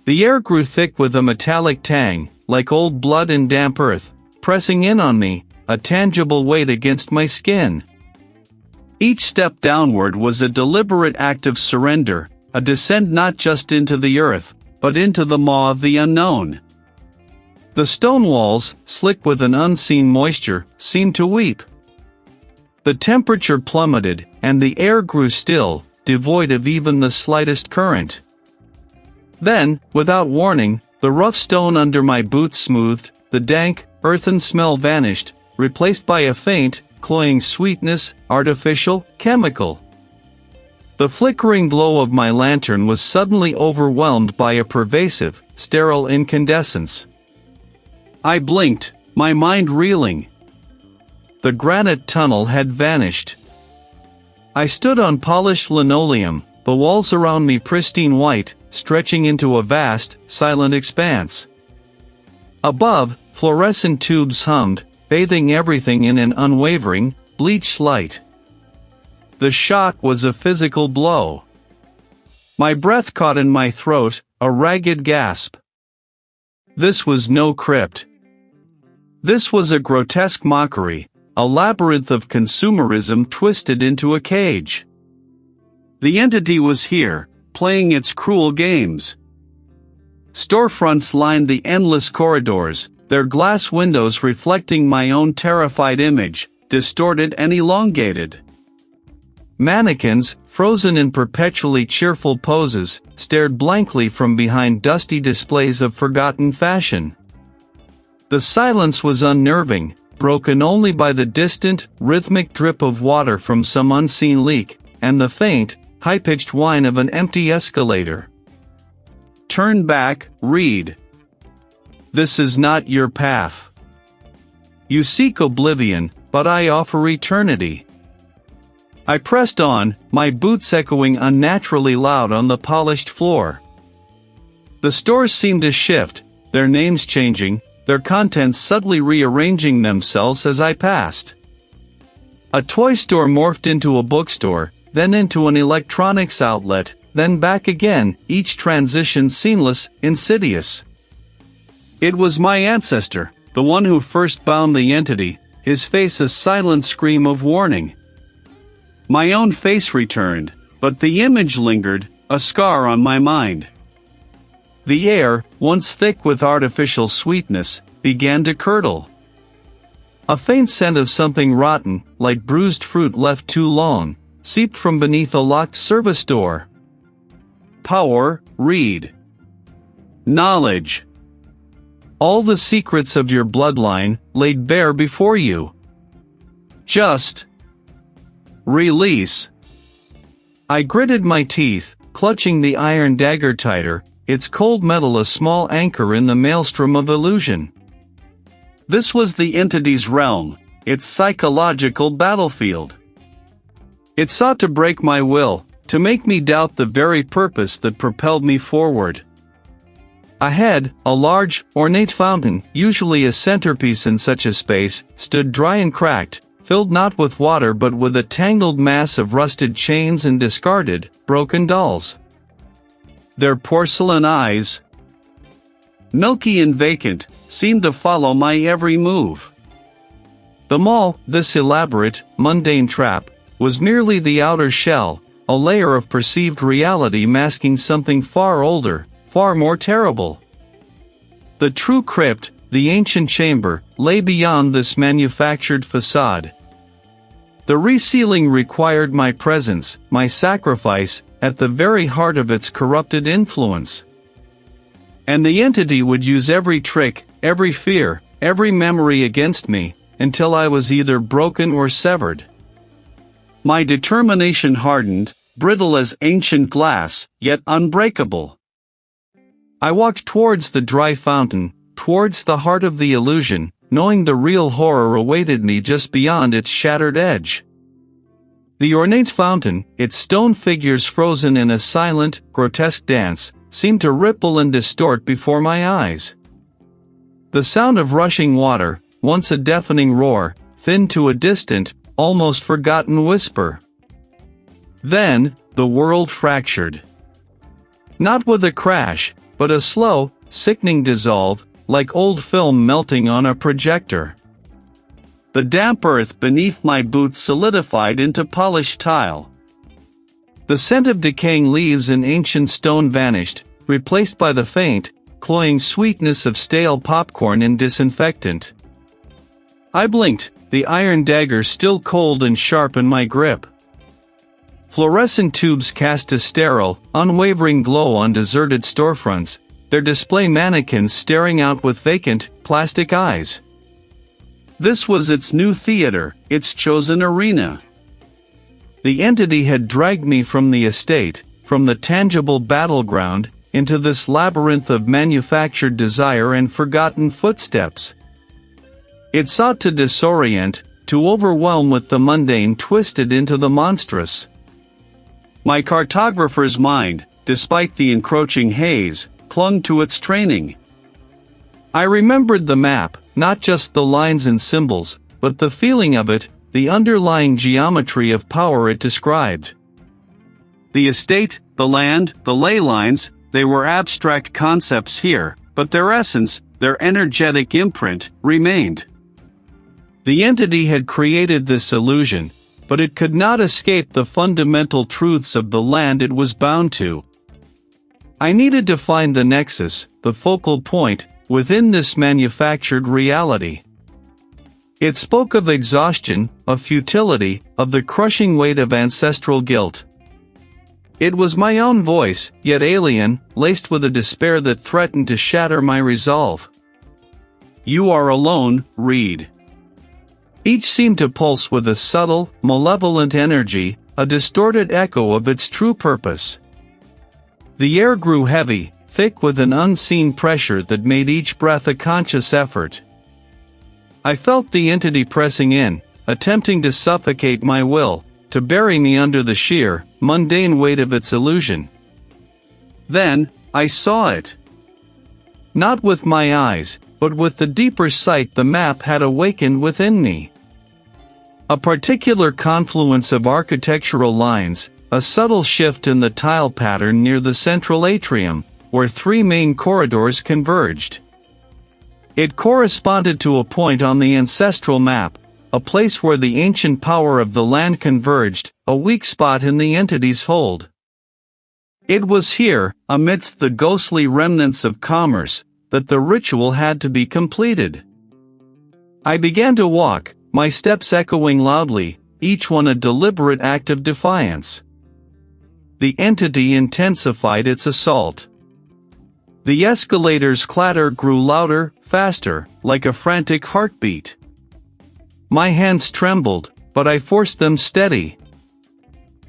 The air grew thick with a metallic tang, like old blood in damp earth, pressing in on me, a tangible weight against my skin. Each step downward was a deliberate act of surrender, a descent not just into the earth, but into the maw of the unknown. The stone walls, slick with an unseen moisture, seemed to weep. The temperature plummeted, and the air grew still, devoid of even the slightest current. Then, without warning, the rough stone under my boots smoothed, the dank, earthen smell vanished, replaced by a faint, cloying sweetness, artificial, chemical. The flickering glow of my lantern was suddenly overwhelmed by a pervasive, sterile incandescence. I blinked, my mind reeling. The granite tunnel had vanished. I stood on polished linoleum, the walls around me pristine white, stretching into a vast, silent expanse. Above, fluorescent tubes hummed, bathing everything in an unwavering, bleached light. The shock was a physical blow. My breath caught in my throat, a ragged gasp. This was no crypt. This was a grotesque mockery, a labyrinth of consumerism twisted into a cage. The entity was here, playing its cruel games. Storefronts lined the endless corridors, their glass windows reflecting my own terrified image, distorted and elongated. Mannequins, frozen in perpetually cheerful poses, stared blankly from behind dusty displays of forgotten fashion. The silence was unnerving, broken only by the distant, rhythmic drip of water from some unseen leak, and the faint, high-pitched whine of an empty escalator. Turn back, Reid. This is not your path. You seek oblivion, but I offer eternity. I pressed on, my boots echoing unnaturally loud on the polished floor. The stores seemed to shift, their names changing, their contents subtly rearranging themselves as I passed. A toy store morphed into a bookstore, then into an electronics outlet, then back again, each transition seamless, insidious. It was my ancestor, the one who first bound the entity, his face a silent scream of warning. My own face returned, but the image lingered, a scar on my mind. The air, once thick with artificial sweetness, began to curdle. A faint scent of something rotten, like bruised fruit left too long, seeped from beneath a locked service door. Power, Reid. Knowledge. All the secrets of your bloodline, laid bare before you. Just release. I gritted my teeth, clutching the iron dagger tighter, its cold metal a small anchor in the maelstrom of illusion. This was the entity's realm, its psychological battlefield. It sought to break my will, to make me doubt the very purpose that propelled me forward. Ahead, a large, ornate fountain, usually a centerpiece in such a space, stood dry and cracked, filled not with water but with a tangled mass of rusted chains and discarded, broken dolls. Their porcelain eyes, milky and vacant, seemed to follow my every move. The mall, this elaborate, mundane trap, was merely the outer shell, a layer of perceived reality masking something far older, far more terrible. The true crypt, the ancient chamber, lay beyond this manufactured facade. The resealing required my presence, my sacrifice, at the very heart of its corrupted influence. And the entity would use every trick, every fear, every memory against me, until I was either broken or severed. My determination hardened, brittle as ancient glass, yet unbreakable. I walked towards the dry fountain, towards the heart of the illusion, knowing the real horror awaited me just beyond its shattered edge. The ornate fountain, its stone figures frozen in a silent, grotesque dance, seemed to ripple and distort before my eyes. The sound of rushing water, once a deafening roar, thinned to a distant, almost forgotten whisper. Then, the world fractured. Not with a crash, but a slow, sickening dissolve, like old film melting on a projector. The damp earth beneath my boots solidified into polished tile. The scent of decaying leaves and ancient stone vanished, replaced by the faint, cloying sweetness of stale popcorn and disinfectant. I blinked, the iron dagger still cold and sharp in my grip. Fluorescent tubes cast a sterile, unwavering glow on deserted storefronts, their display mannequins staring out with vacant, plastic eyes. This was its new theater, its chosen arena. The entity had dragged me from the estate, from the tangible battleground, into this labyrinth of manufactured desire and forgotten footsteps. It sought to disorient, to overwhelm with the mundane twisted into the monstrous. My cartographer's mind, despite the encroaching haze, clung to its training. I remembered the map, not just the lines and symbols, but the feeling of it, the underlying geometry of power it described. The estate, the land, the ley lines, they were abstract concepts here, but their essence, their energetic imprint, remained. The entity had created this illusion, but it could not escape the fundamental truths of the land it was bound to. I needed to find the nexus, the focal point, within this manufactured reality. It spoke of exhaustion, of futility, of the crushing weight of ancestral guilt. It was my own voice, yet alien, laced with a despair that threatened to shatter my resolve. "You are alone, Reid." Each seemed to pulse with a subtle, malevolent energy, a distorted echo of its true purpose. The air grew heavy, thick with an unseen pressure that made each breath a conscious effort. I felt the entity pressing in, attempting to suffocate my will, to bury me under the sheer, mundane weight of its illusion. Then, I saw it. Not with my eyes, but with the deeper sight the map had awakened within me. A particular confluence of architectural lines, a subtle shift in the tile pattern near the central atrium, where three main corridors converged. It corresponded to a point on the ancestral map, a place where the ancient power of the land converged, a weak spot in the entity's hold. It was here, amidst the ghostly remnants of commerce, that the ritual had to be completed. I began to walk, my steps echoing loudly, each one a deliberate act of defiance. The entity intensified its assault. The escalator's clatter grew louder, faster, like a frantic heartbeat. My hands trembled, but I forced them steady.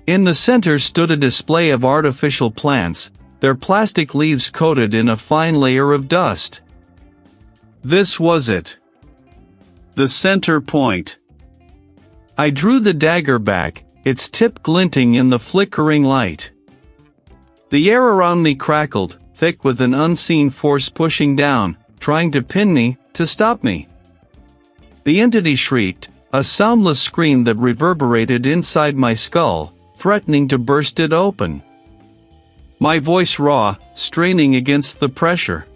In the center stood a display of artificial plants, their plastic leaves coated in a fine layer of dust. This was it. The center point. I drew the dagger back, its tip glinting in the flickering light. The air around me crackled, thick with an unseen force pushing down, trying to pin me, to stop me. The entity shrieked, a soundless scream that reverberated inside my skull, threatening to burst it open. My voice raw, straining against the pressure.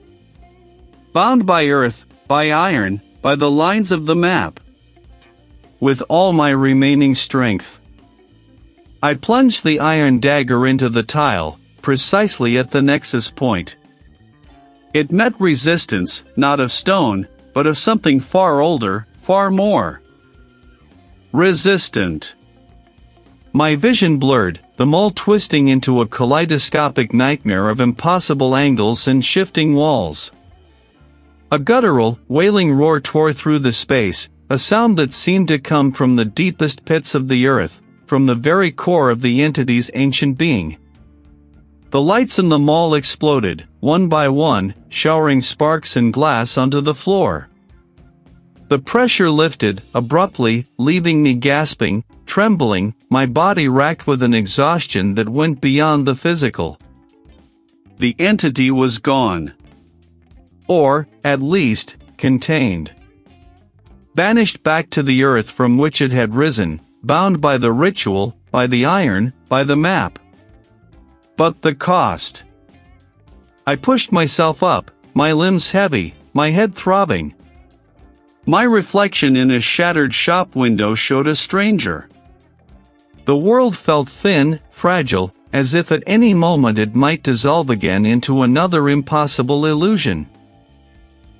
Bound by earth, by iron, by the lines of the map. With all my remaining strength, I plunged the iron dagger into the tile, precisely at the nexus point. It met resistance, not of stone, but of something far older, far more resistant. My vision blurred, the mole twisting into a kaleidoscopic nightmare of impossible angles and shifting walls. A guttural, wailing roar tore through the space, a sound that seemed to come from the deepest pits of the earth, from the very core of the entity's ancient being. The lights in the mall exploded, one by one, showering sparks and glass onto the floor. The pressure lifted, abruptly, leaving me gasping, trembling, my body racked with an exhaustion that went beyond the physical. The entity was gone. Or, at least, contained. Banished back to the earth from which it had risen, bound by the ritual, by the iron, by the map. But the cost. I pushed myself up, my limbs heavy, my head throbbing. My reflection in a shattered shop window showed a stranger. The world felt thin, fragile, as if at any moment it might dissolve again into another impossible illusion.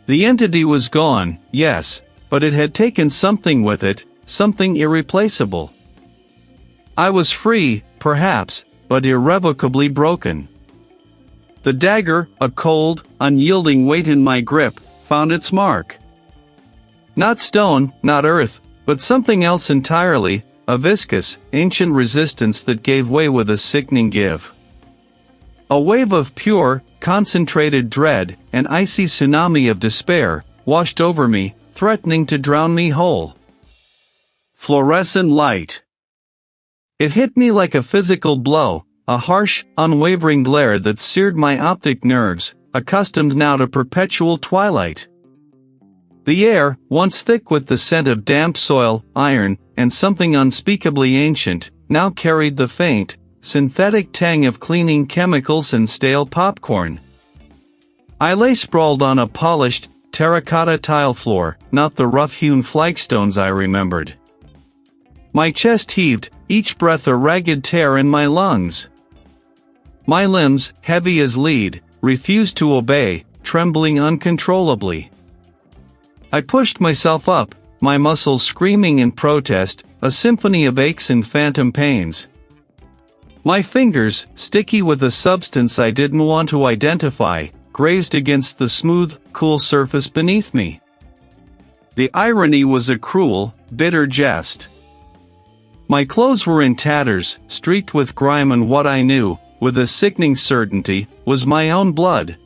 The entity was gone, yes, but it had taken something with it, something irreplaceable. I was free, perhaps, but irrevocably broken. The dagger, a cold, unyielding weight in my grip, found its mark. Not stone, not earth, but something else entirely, a viscous, ancient resistance that gave way with a sickening give. A wave of pure, concentrated dread, an icy tsunami of despair, washed over me, threatening to drown me whole. Fluorescent light. It hit me like a physical blow, a harsh, unwavering glare that seared my optic nerves, accustomed now to perpetual twilight. The air, once thick with the scent of damp soil, iron, and something unspeakably ancient, now carried the faint, synthetic tang of cleaning chemicals and stale popcorn. I lay sprawled on a polished, terracotta tile floor, not the rough-hewn flagstones I remembered. My chest heaved, each breath a ragged tear in my lungs. My limbs, heavy as lead, refused to obey, trembling uncontrollably. I pushed myself up, my muscles screaming in protest, a symphony of aches and phantom pains. My fingers, sticky with a substance I didn't want to identify, grazed against the smooth, cool surface beneath me. The irony was a cruel, bitter jest. My clothes were in tatters, streaked with grime, and what I knew, with a sickening certainty, was my own blood.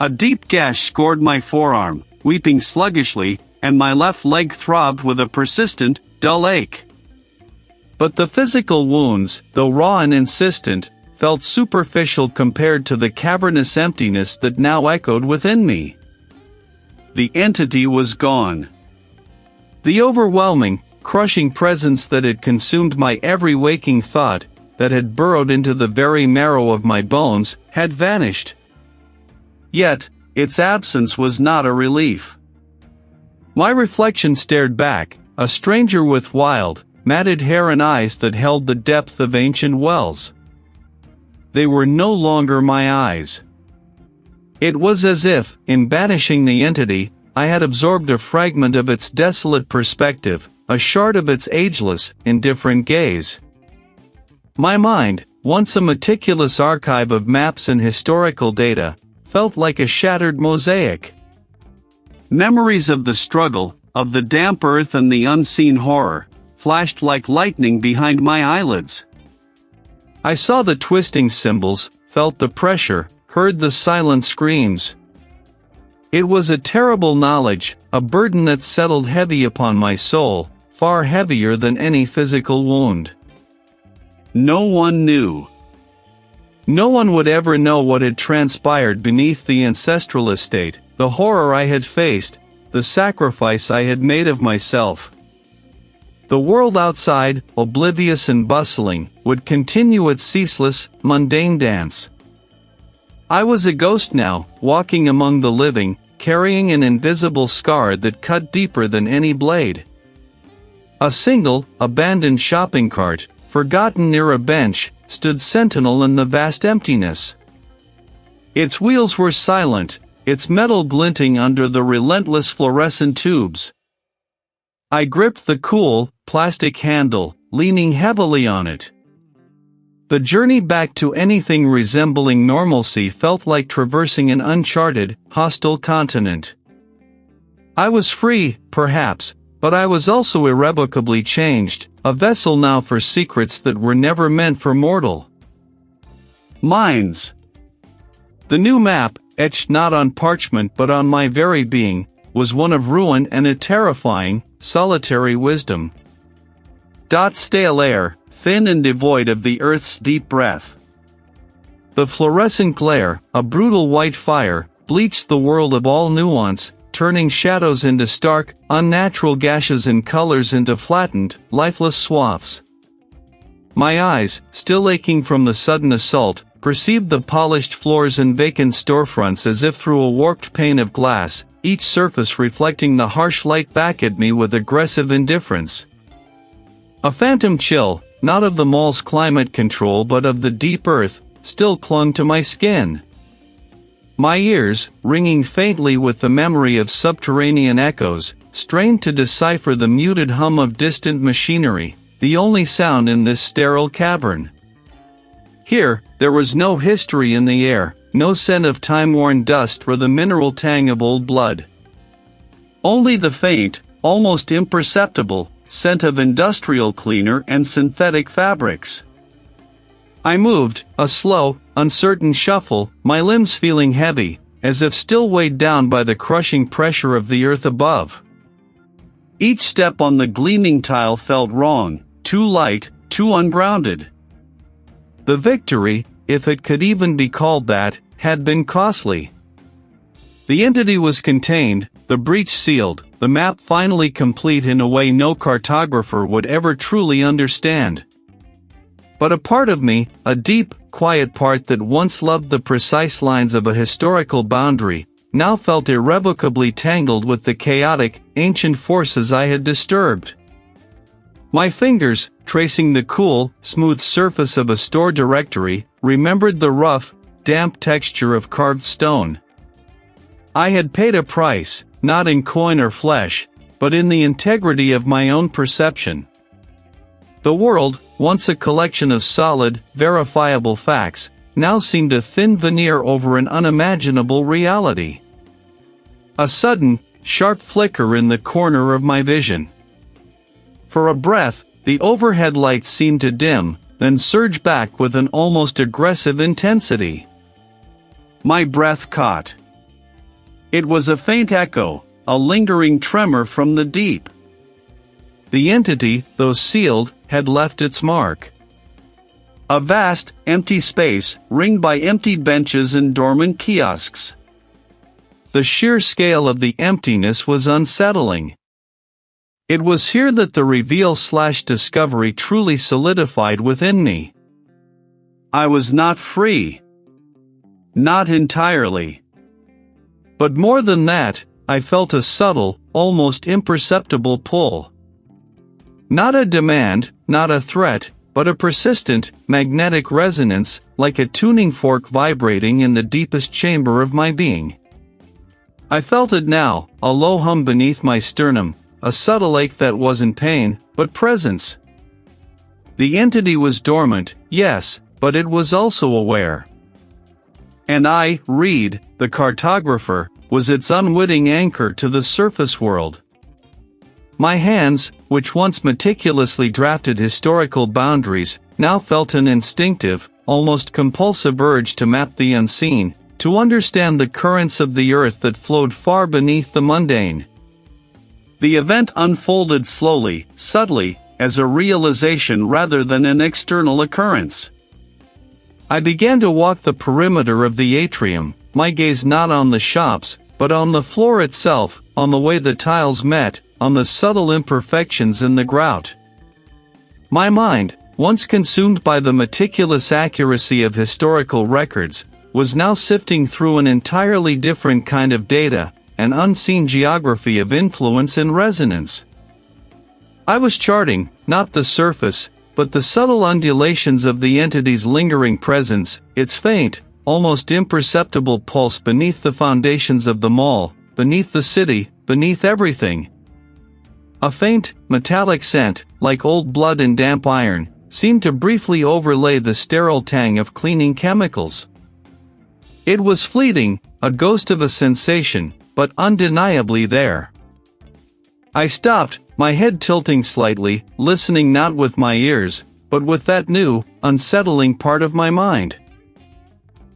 A deep gash scored my forearm, weeping sluggishly, and my left leg throbbed with a persistent, dull ache. But the physical wounds, though raw and insistent, felt superficial compared to the cavernous emptiness that now echoed within me. The entity was gone. The overwhelming, crushing presence that had consumed my every waking thought, that had burrowed into the very marrow of my bones, had vanished. Yet, its absence was not a relief. My reflection stared back, a stranger with wild, matted hair and eyes that held the depth of ancient wells. They were no longer my eyes. It was as if, in banishing the entity, I had absorbed a fragment of its desolate perspective, a shard of its ageless, indifferent gaze. My mind, once a meticulous archive of maps and historical data, felt like a shattered mosaic. Memories of the struggle, of the damp earth and the unseen horror, flashed like lightning behind my eyelids. I saw the twisting symbols, felt the pressure, heard the silent screams. It was a terrible knowledge, a burden that settled heavy upon my soul, far heavier than any physical wound. No one knew. No one would ever know what had transpired beneath the ancestral estate, the horror I had faced, the sacrifice I had made of myself. The world outside, oblivious and bustling, would continue its ceaseless, mundane dance. I was a ghost now, walking among the living, carrying an invisible scar that cut deeper than any blade. A single, abandoned shopping cart, forgotten near a bench, stood sentinel in the vast emptiness. Its wheels were silent, its metal glinting under the relentless fluorescent tubes. I gripped the cool, plastic handle, leaning heavily on it. The journey back to anything resembling normalcy felt like traversing an uncharted, hostile continent. I was free, perhaps, but I was also irrevocably changed, a vessel now for secrets that were never meant for mortal minds. The new map, etched not on parchment but on my very being, was one of ruin and a terrifying, solitary wisdom. Stale air, thin and devoid of the earth's deep breath. The fluorescent glare, a brutal white fire, bleached the world of all nuance, turning shadows into stark, unnatural gashes and colors into flattened, lifeless swaths. My eyes, still aching from the sudden assault, perceived the polished floors and vacant storefronts as if through a warped pane of glass, each surface reflecting the harsh light back at me with aggressive indifference. A phantom chill, not of the mall's climate control but of the deep earth, still clung to my skin. My ears, ringing faintly with the memory of subterranean echoes, strained to decipher the muted hum of distant machinery, the only sound in this sterile cavern. Here, there was no history in the air, no scent of time-worn dust or the mineral tang of old blood. Only the faint, almost imperceptible, scent of industrial cleaner and synthetic fabrics. I moved, a slow, uncertain shuffle, my limbs feeling heavy, as if still weighed down by the crushing pressure of the earth above. Each step on the gleaming tile felt wrong, too light, too ungrounded. The victory, if it could even be called that, had been costly. The entity was contained, the breach sealed, the map finally complete in a way no cartographer would ever truly understand. But a part of me, a deep, quiet part that once loved the precise lines of a historical boundary, now felt irrevocably tangled with the chaotic, ancient forces I had disturbed. My fingers, tracing the cool, smooth surface of a store directory, remembered the rough, damp texture of carved stone. I had paid a price, not in coin or flesh, but in the integrity of my own perception. The world, once a collection of solid, verifiable facts, now seemed a thin veneer over an unimaginable reality. A sudden, sharp flicker in the corner of my vision. For a breath, the overhead lights seemed to dim, then surge back with an almost aggressive intensity. My breath caught. It was a faint echo, a lingering tremor from the deep. The entity, though sealed, had left its mark. A vast, empty space, ringed by emptied benches and dormant kiosks. The sheer scale of the emptiness was unsettling. It was here that the reveal/discovery truly solidified within me. I was not free. Not entirely. But more than that, I felt a subtle, almost imperceptible pull. Not a demand, not a threat, but a persistent, magnetic resonance, like a tuning fork vibrating in the deepest chamber of my being. I felt it now, a low hum beneath my sternum, a subtle ache that wasn't pain, but presence. The entity was dormant, yes, but it was also aware. And I, Reid, the cartographer, was its unwitting anchor to the surface world. My hands, which once meticulously drafted historical boundaries, now felt an instinctive, almost compulsive urge to map the unseen, to understand the currents of the earth that flowed far beneath the mundane. The event unfolded slowly, subtly, as a realization rather than an external occurrence. I began to walk the perimeter of the atrium, my gaze not on the shops, but on the floor itself, on the way the tiles met, on the subtle imperfections in the grout. My mind, once consumed by the meticulous accuracy of historical records, was now sifting through an entirely different kind of data, an unseen geography of influence and resonance. I was charting, not the surface, but the subtle undulations of the entity's lingering presence, its faint, almost imperceptible pulse beneath the foundations of the mall, beneath the city, beneath everything. A faint, metallic scent, like old blood and damp iron, seemed to briefly overlay the sterile tang of cleaning chemicals. It was fleeting, a ghost of a sensation, but undeniably there. I stopped, my head tilting slightly, listening not with my ears, but with that new, unsettling part of my mind.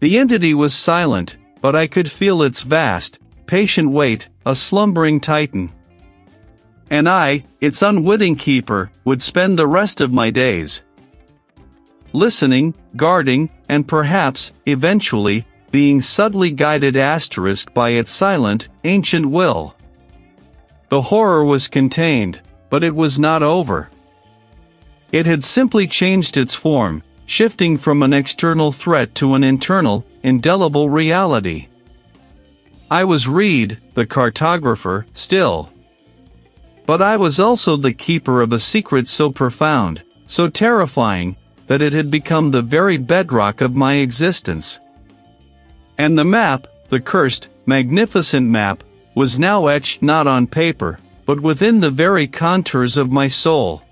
The entity was silent, but I could feel its vast, patient weight, a slumbering titan. And I, its unwitting keeper, would spend the rest of my days listening, guarding, and perhaps, eventually, being subtly guided by its silent, ancient will. The horror was contained, but it was not over. It had simply changed its form, shifting from an external threat to an internal, indelible reality. I was Reid, the cartographer, still. But I was also the keeper of a secret so profound, so terrifying, that it had become the very bedrock of my existence. And the map, the cursed, magnificent map, was now etched not on paper, but within the very contours of my soul.